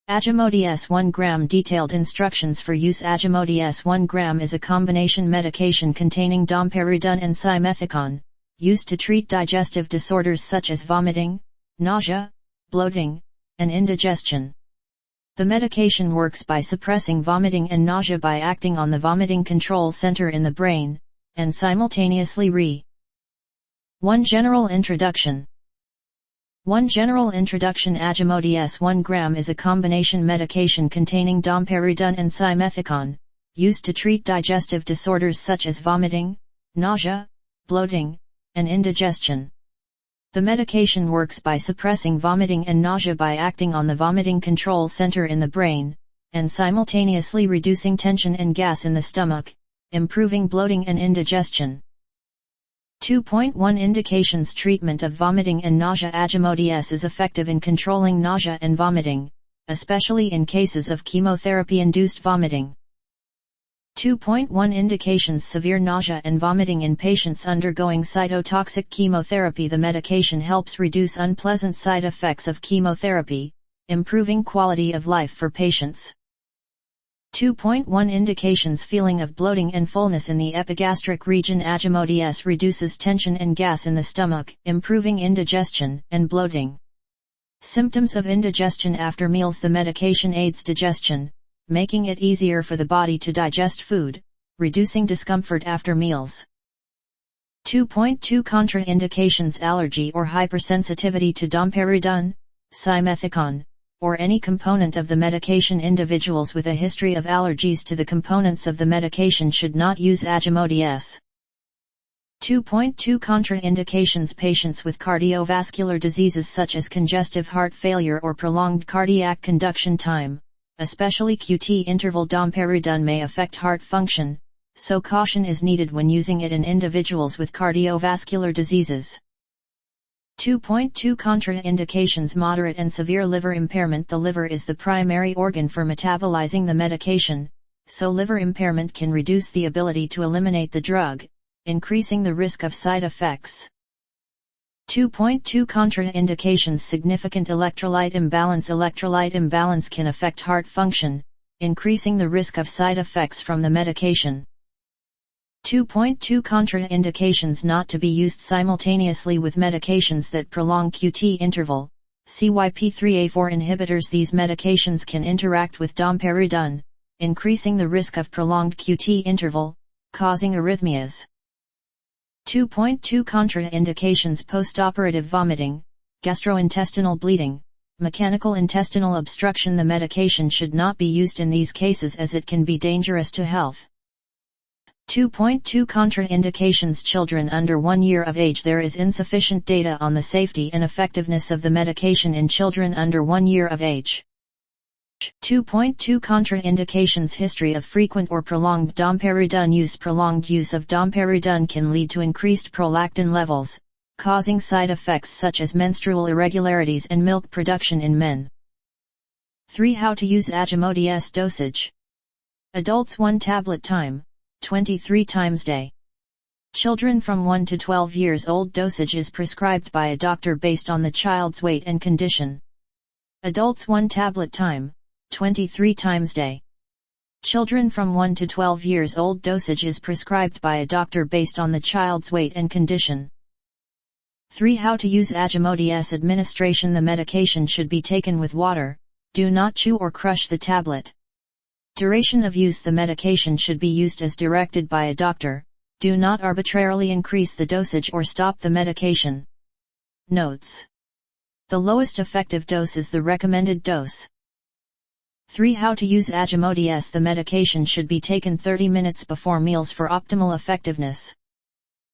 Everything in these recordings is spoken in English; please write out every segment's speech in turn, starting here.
Agimoti-S 1 gram. Detailed instructions for use. Agimoti-S 1 gram is a combination medication containing Domperidone and Simethicone, used to treat digestive disorders such as vomiting, nausea, bloating, and indigestion. The medication works by suppressing vomiting and nausea by acting on the vomiting control center in the brain, and simultaneously 1 General introduction. 1 General introduction. Agimoti-S 1 gram is a combination medication containing Domperidone and Simethicone, used to treat digestive disorders such as vomiting, nausea, bloating, and indigestion. The medication works by suppressing vomiting and nausea by acting on the vomiting control center in the brain, and simultaneously reducing tension and gas in the stomach, improving bloating and indigestion. 2.1 Indications. Treatment of vomiting and nausea. Agimoti-S is effective in controlling nausea and vomiting, especially in cases of chemotherapy-induced vomiting. 2.1 Indications. Severe nausea and vomiting in patients undergoing cytotoxic chemotherapy. The medication helps reduce unpleasant side effects of chemotherapy, improving quality of life for patients. 2.1 Indications. Feeling of bloating and fullness in the epigastric region. Agimoti-S reduces tension and gas in the stomach, improving indigestion and bloating. Symptoms of indigestion after meals. The medication aids digestion, making it easier for the body to digest food, reducing discomfort after meals. 2.2 Contraindications. Allergy or hypersensitivity to Domperidone, Simethicone, or any component of the medication. Individuals with a history of allergies to the components of the medication should not use Agimoti-S. 2.2 Contraindications. Patients with cardiovascular diseases such as congestive heart failure or prolonged cardiac conduction time, especially QT interval. Domperidone may affect heart function, so caution is needed when using it in individuals with cardiovascular diseases. 2.2 Contraindications. Moderate and severe liver impairment. The liver is the primary organ for metabolizing the medication, so liver impairment can reduce the ability to eliminate the drug, increasing the risk of side effects. 2.2 Contraindications. Significant electrolyte imbalance. Electrolyte imbalance can affect heart function, increasing the risk of side effects from the medication. 2.2 Contraindications. Not to be used simultaneously with medications that prolong QT interval, CYP3A4 inhibitors. These medications can interact with Domperidone, increasing the risk of prolonged QT interval, causing arrhythmias. 2.2 Contraindications. Postoperative vomiting, gastrointestinal bleeding, mechanical intestinal obstruction. The medication should not be used in these cases as it can be dangerous to health. 2.2 Contraindications. Children under 1 year of age. There is insufficient data on the safety and effectiveness of the medication in children under 1 year of age. 2.2 Contraindications. History of frequent or prolonged Domperidone use. Prolonged use of Domperidone can lead to increased prolactin levels, causing side effects such as menstrual irregularities and milk production in men. 3. How to use Agimoti-S. Dosage. Adults 1 tablet time, 23 times day. Children from 1 to 12 years old. Dosage is prescribed by a doctor based on the child's weight and condition. Adults 1 tablet time, 23 times day. Children from 1 to 12 years old. Dosage is prescribed by a doctor based on the child's weight and condition. 3. How to use Agimoti-S. Administration. The medication should be taken with water, do not chew or crush the tablet. Duration of use. The medication should be used as directed by a doctor, do not arbitrarily increase the dosage or stop the medication. Notes: the lowest effective dose is the recommended dose. 3. How to use Agimoti-S. The medication should be taken 30 minutes before meals for optimal effectiveness.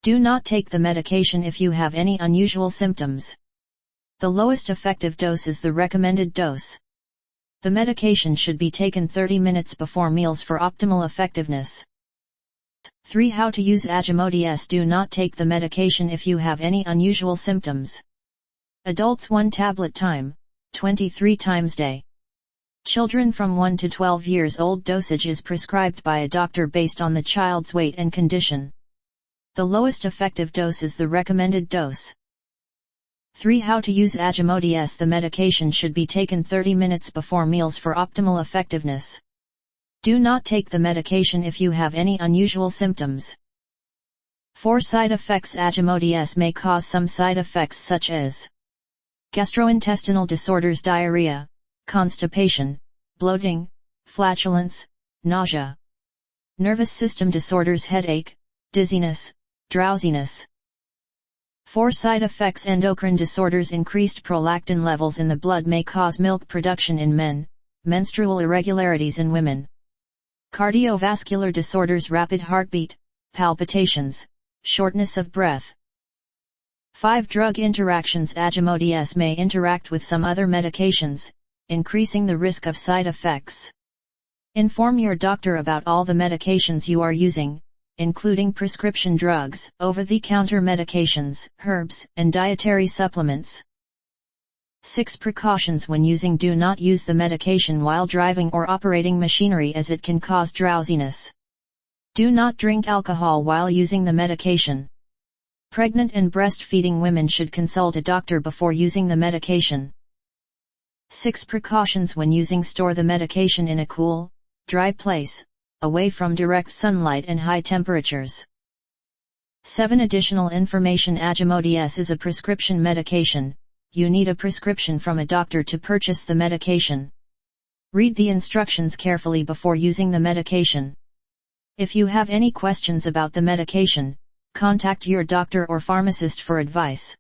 Do not take the medication if you have any unusual symptoms. The lowest effective dose is the recommended dose. The medication should be taken 30 minutes before meals for optimal effectiveness. 3. How to use Agimoti-S. Do not take the medication if you have any unusual symptoms. Adults 1 tablet time, 23 times day. Children from 1 to 12 years old. Dosage is prescribed by a doctor based on the child's weight and condition. The lowest effective dose is the recommended dose. 3. How to use Agimoti-S. The medication should be taken 30 minutes before meals for optimal effectiveness. Do not take the medication if you have any unusual symptoms. 4. Side effects. Agimoti-S may cause some side effects such as gastrointestinal disorders, diarrhea, constipation, bloating, flatulence, nausea. Nervous system disorders, headache, dizziness, drowsiness. 4. Side effects. Endocrine disorders. Increased prolactin levels in the blood may cause milk production in men, menstrual irregularities in women. Cardiovascular disorders, rapid heartbeat, palpitations, shortness of breath. 5. Drug interactions. Agimoti-S may interact with some other medications, increasing the risk of side effects. Inform your doctor about all the medications you are using, including prescription drugs, over-the-counter medications, herbs, and dietary supplements. 6. Precautions when using. Do not use the medication while driving or operating machinery as it can cause drowsiness. Do not drink alcohol while using the medication. Pregnant and breastfeeding women should consult a doctor before using the medication. 6. Precautions when using. Store the medication in a cool, dry place, away from direct sunlight and high temperatures. 7. Additional information. Agimoti-S is a prescription medication. You need a prescription from a doctor to purchase the medication. Read the instructions carefully before using the medication. If you have any questions about the medication, contact your doctor or pharmacist for advice.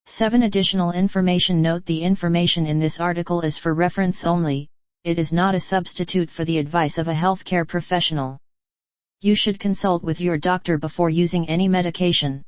7. Additional information. Note: the information in this article is for reference only. It is not a substitute for the advice of a healthcare professional. You should consult with your doctor before using any medication.